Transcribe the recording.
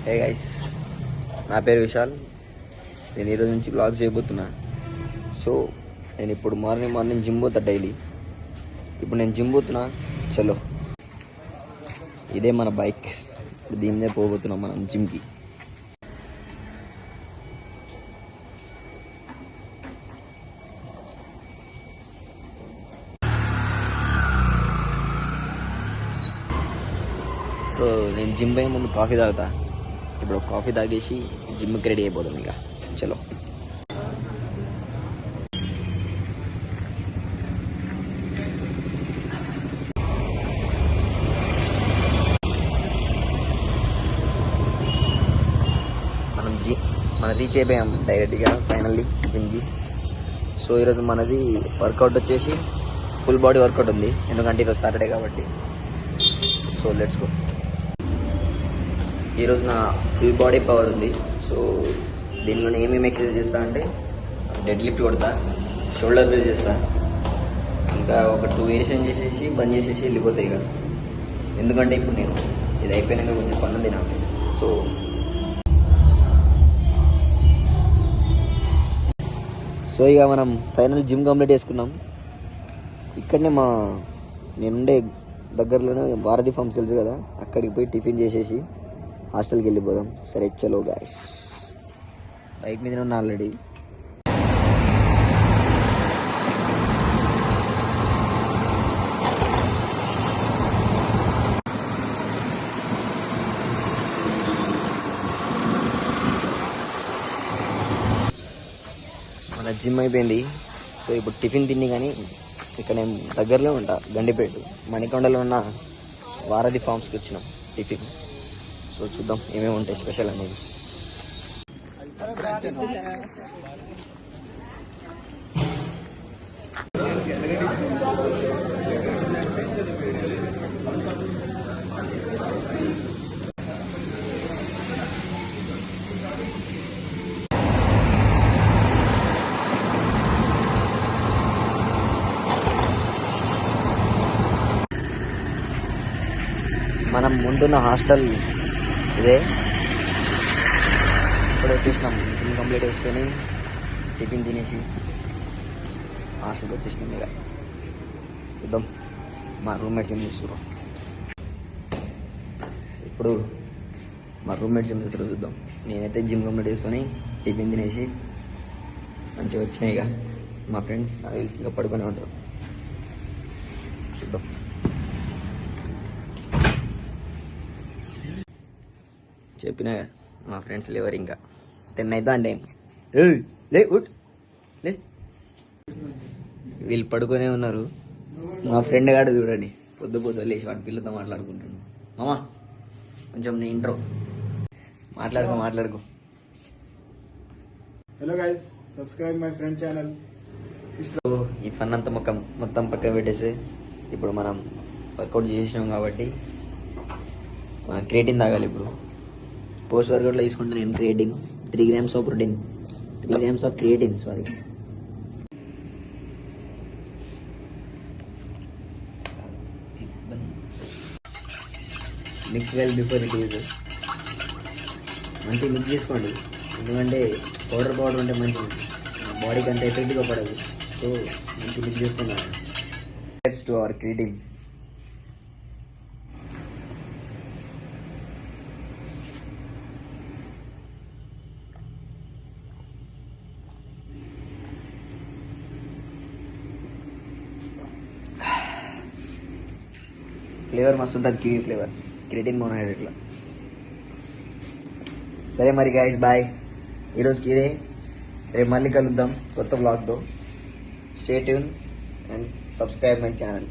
Hey guys, నా పేరు విశాల్. నేను ఈరోజు నుంచి బ్లాగ్ చేయబోతున్నా. సో నేను ఇప్పుడు మార్నింగ్ జిమ్ పోతా డైలీ. ఇప్పుడు నేను జిమ్ పోతున్నా. చలో, ఇదే మన బైక్. ఇప్పుడు దీని మీద పోబోతున్నాం మనం జిమ్కి. సో నేను జిమ్ పోయే ముందు కాఫీ తాగుతా. ఇప్పుడు కాఫీ తాగేసి జిమ్కి రెడీ అయిపోతాం ఇక. చలో, మనం రీచ్ అయిపోయాం డైరెక్ట్గా ఫైనల్లీ జిమ్కి. సో ఈరోజు మనది వర్కౌట్ వచ్చేసి ఫుల్ బాడీ వర్కౌట్ ఉంది, ఎందుకంటే ఈరోజు సాటర్డే కాబట్టి. So let's go. ఈరోజు నా ఫుల్ బాడీ పవర్ ఉంది. సో దీనిలో ఏమేమి ఎక్సర్సైజ్ చేస్తా అంటే డెడ్ లిఫ్ట్ కొడతా, షోల్డర్ ప్రెస్ చేస్తా, ఇంకా ఒక 2 వేరియేషన్ చేసేసి బంద్ చేసేసి వెళ్ళిపోతాయి ఇక. ఎందుకంటే ఇప్పుడు నేను ఇది అయిపోయినాక కొంచెం పని ఉంది నాకు. సో ఇక మనం ఫైనల్ జిమ్ కంప్లీట్ చేసుకున్నాం. ఇక్కడనే నేనుండే దగ్గరలోనే భారతి ఫార్మ్స్ తెలుసు కదా, అక్కడికి పోయి టిఫిన్ చేసేసి హాస్టల్కి వెళ్ళిపోదాం. సరే చలో గాయస్. బైక్ మీద ఉన్నా ఆల్రెడీ. మన జిమ్ అయిపోయింది. సో ఇప్పుడు టిఫిన్ తిని కానీ ఇక్కడ నేను దగ్గరలో ఉంటా, గండిపేట మణికొండలో ఉన్న వారధి ఫార్మ్స్కి వచ్చినాం టిఫిన్. సో చూద్దాం ఏమేమి ఉంటాయి స్పెషల్ అనేది. మనం ముందున్న హాస్టల్ ఇదే. ఇప్పుడు వచ్చేసినాం, జిమ్ కంప్లీట్ చేసుకొని టిఫిన్ తినేసి హాస్టల్కి వచ్చేసినాం ఇక. చూద్దాం మా రూమ్మేట్స్ ఏం చేస్తారు. ఇప్పుడు మా రూమ్మేట్స్ ఏం చేస్తారో చూద్దాం. నేనైతే జిమ్ కంప్లీట్ చేసుకొని టిఫిన్ తినేసి మంచిగా వచ్చినాయి ఇక. మా ఫ్రెండ్స్ ఇంకా పడుకొని ఉంటారు. చూద్దాం. చెప్పినా మా ఫ్రెండ్స్ లేవరు ఇంకా. 10 అవుతా అంటే లే ఉట్ లే, వీళ్ళు పడుకొనే ఉన్నారు. మా ఫ్రెండ్ గాడు చూడండి, పొద్దు లేచి వాడి పిల్లతో మాట్లాడుకుంటున్నాడు. మామా కొంచెం నీ ఇంట్రో మాట్లాడుకో. Hello guys, subscribe my friend channel. ఈ ఫన్ అంతా మొత్తం పక్క పెట్టేసి ఇప్పుడు మనం వర్కౌట్ చేసినాం కాబట్టి మనం క్రియేటిన్ తాగాలి. ఇప్పుడు పోస్ట్ వర్కౌట్లో తీసుకుంటే నేను creatine 3 grams of protein, 3 grams of creatine, sorry. Mix well before it use. మంచిగా మిక్స్ చేసుకోండి, ఎందుకంటే పౌడర్ ఉంటే మంచి బాడీకి అంత ఎఫెక్ట్గా పడదు. సో మంచిగా మిక్స్ చేసుకున్నాను. Next to our creatine. Flavour మస్తు ఉంటుంది, కివీ ఫ్లేవర్, క్రియేటిన్ మోనోహైడ్రేట్లో. సరే మరి గైస్, బాయ్. ఈరోజుకి ఇదే, రేపు మళ్ళీ కలుద్దాం కొత్త వ్లాగ్తో. Stay tune and subscribe my channel.